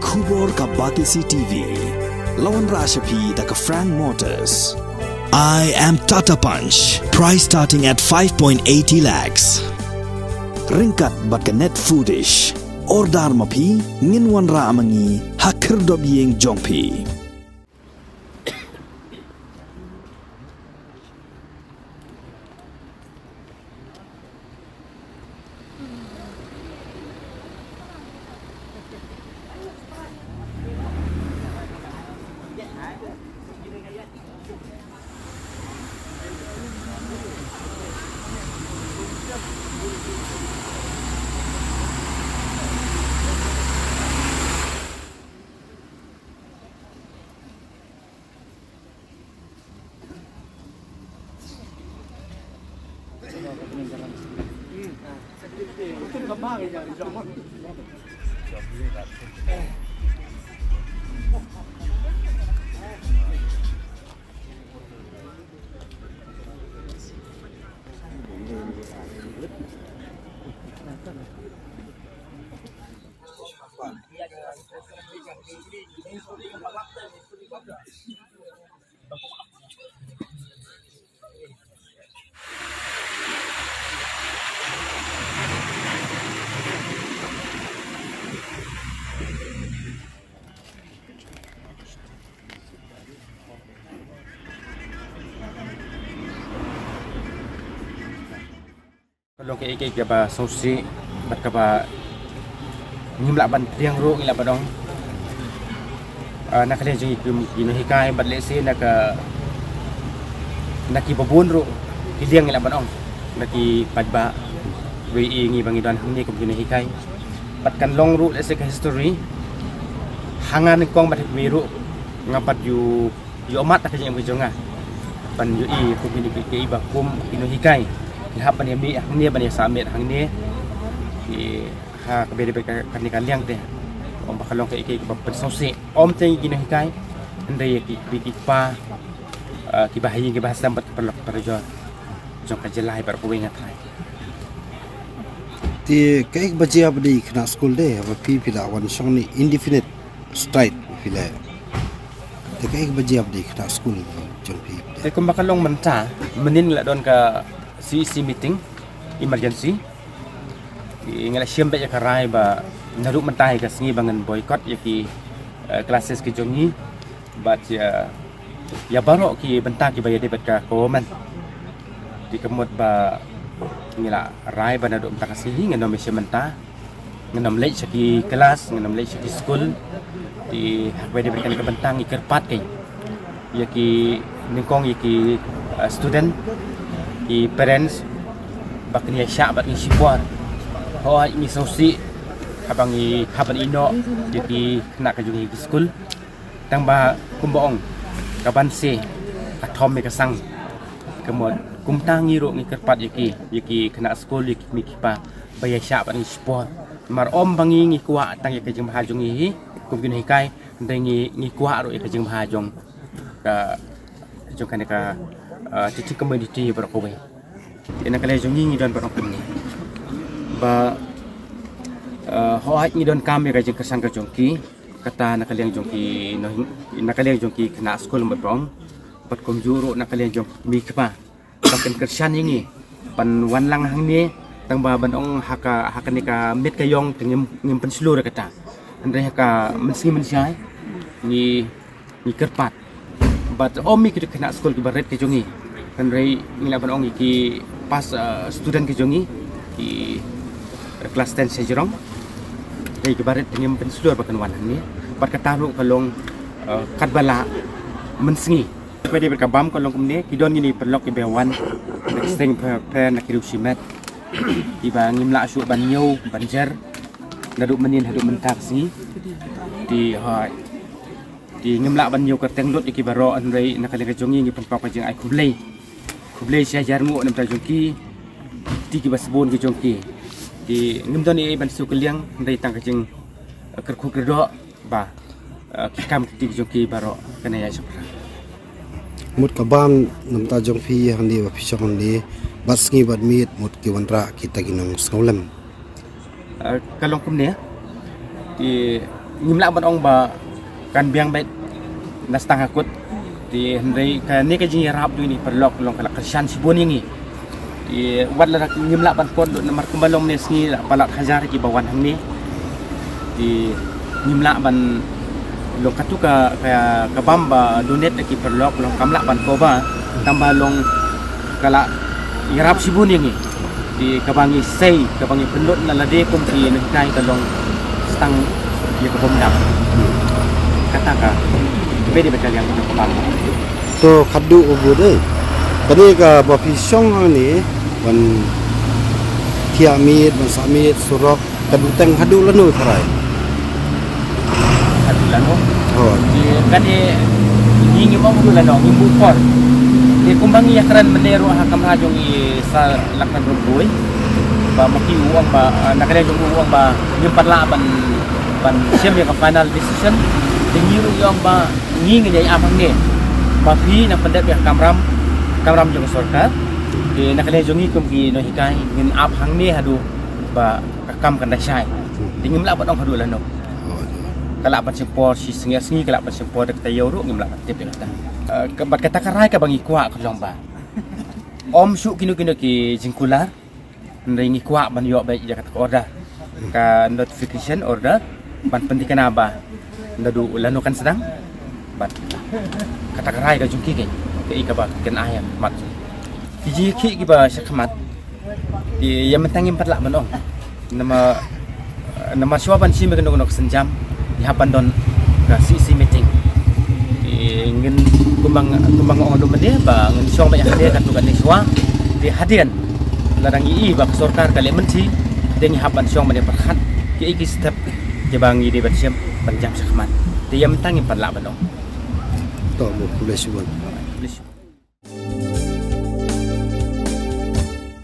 Kubor ka Batisi TV. Lawan Rashapi da ka Frank Motors. I am Tata Punch. Price starting at 5.80 lakhs. Ringkat bat ka net foodish. Ordar mapi nginwan ra amangi hakir dob yeng jongpi. Kalau ke ba sosi bat ka ba ngimla ban riang ro ngila badong nak le jing ino hikai bat le se nak naki babun ro hiang ngila badong naki pajba we ngi bangi dan hni ko ino hikai bat kan long ro le se ka history hangan kong bat we ro ngapat yu amat tak jing bujonga pan yu ko ino ke ba kum ino hikai Hapan yang bi hang ni ban samit hang ni di ha kabede kan ni kan liang teh om bakalong ke iki ba pensosi om teng gini hikai ndai ki bi pa ki bahayi ki bahasa bat perlok perjo jong ka jelai bar ko wingat hai ti kai baje abdi khna school de ba pi pila wan song ni indefinite strike pila ti kai baje abdi khna school jong pi te ko bakalong menta menin la don ka CC meeting emergency ngala siam be karai ba naruk mentai ka singi bangan boycott yaki classes ki jongi bat ya barok ki benta ki bayade bet ka komen di kemut ba ngila rai ba naruk mentai ka singi nganom me menta nganom lek saki kelas nganom lek saki school di bayade bet ka bentang ikir pat kai yaki ningkong yaki student i parents bakni syak bat ni sipor ho mi sosi habang i haban ino jadi nak ke jungi school tang ba kumboong kaban se atom me kasang kemod kum tangi ro ngi kerpat yaki kena school yaki mi kipa baya syak bat ni sipor mar om bangi ngi kwa tang yaki jeng bahajungi kum kin hikai ndengi ngi kwa ro yaki jeng bahajong ka jong kan ka titik community berkowe. Ina kala jongi ngi don berkowe ni. Ba hoat ngi don kami ka jeng kesang ka jongki kata nakaliang jongki no nakaliang jongki kena school berong pat kom juru nakaliang jong mi kapa. Paken kersan ngi pan wan lang hang ni tang ba banong haka ni ka mit ka yong ngim pen seluruh kata. Andre haka mensi mensiai ni kerpat. But omi kita kena school ki baret ke jongi kan rei ngila banong ki pas student ke jongi ki kelas 10 sejrong rei ki baret ngim pen seluruh bakan wan ni pat kataru kalong kat bala mensengi pede berkabam kalong kumne ki don ngini perlok ki bewan extend plan nak hidup simet iba ngimla asu ban nyau banjar naduk menin haduk mentaksi di di ngemlak ban yo kerteng lut iki baro andrei nakale jongi ngi pempak jeng ai kublei sia jarmu nam ta jongki ti ki basbon ki jongki di ngem don i ban su keliang ndai tang jeng kerku kerdo ba kikam ti jongki baro kana ya sapra mut kabam nam ta jong phi handi ba phisong ni basngi bad mit mut ki wanra kita ginong snolem kalong kumne di ngimla ban ong ba kan biang bet nastang hakut di hendai kan ni ka jing rap du ni perlok long kala kersan sibun yang ni di wat la ngimla ban kon du nomor kembalong ni sni palak hajar ki bawan hang ni di ngimla ban long katu ka bamba donet ki perlok long kamla ban ko ba tambah long kala irap sibun yang ni di kabangi sei kabangi pendut na lade kum ki ngai ka long stang ya ke bomdam kata ka beda betul yang kita kepala to khadu ubu deh tadi ka bapi song ni ban tiamit ban samit surok kadu teng hadu lanu tharai hadu lanu oh di kan ni mau dulu lanu ni bukor di kumbangi ya keran meneru hakam hajung i sa lakna berboy ba maki uang ba nakale jung uang ba nyempat la ban siam yang final decision dengiru yang ba nging nyai amang ni ba phi na pendet ya kamram jung sarkar di nakale jung i kum ki no hikai ngin ap hang ni hadu ba kam kan dasai dingim la ba dong hadu lanu kala ban sempor si sengi kala ban sempor dek tayo ru ngim la tip ya kata kebat kata karai ka bangi kuak ka long ba om su kinu ki jingkular ndengi kuak ban yo baik jakat order ka notification order ban penting apa nadu lanu kan sedang bat kata karai ka jungki ke ika ba ken ayam mat ji ki ba sakmat di yang mentang empat lak banong nama swaban si me kenok senjam di hapan don ka CC meeting ingin kumbang orang do mene ba ngin song ba hadir kan tukan niswa di hadian ladang ii ba sorkar kali menti dengi hapan song mene perkhat ki iki step jebangi di bersiap panjang sakman dia mentang empat lak banong to mo pulis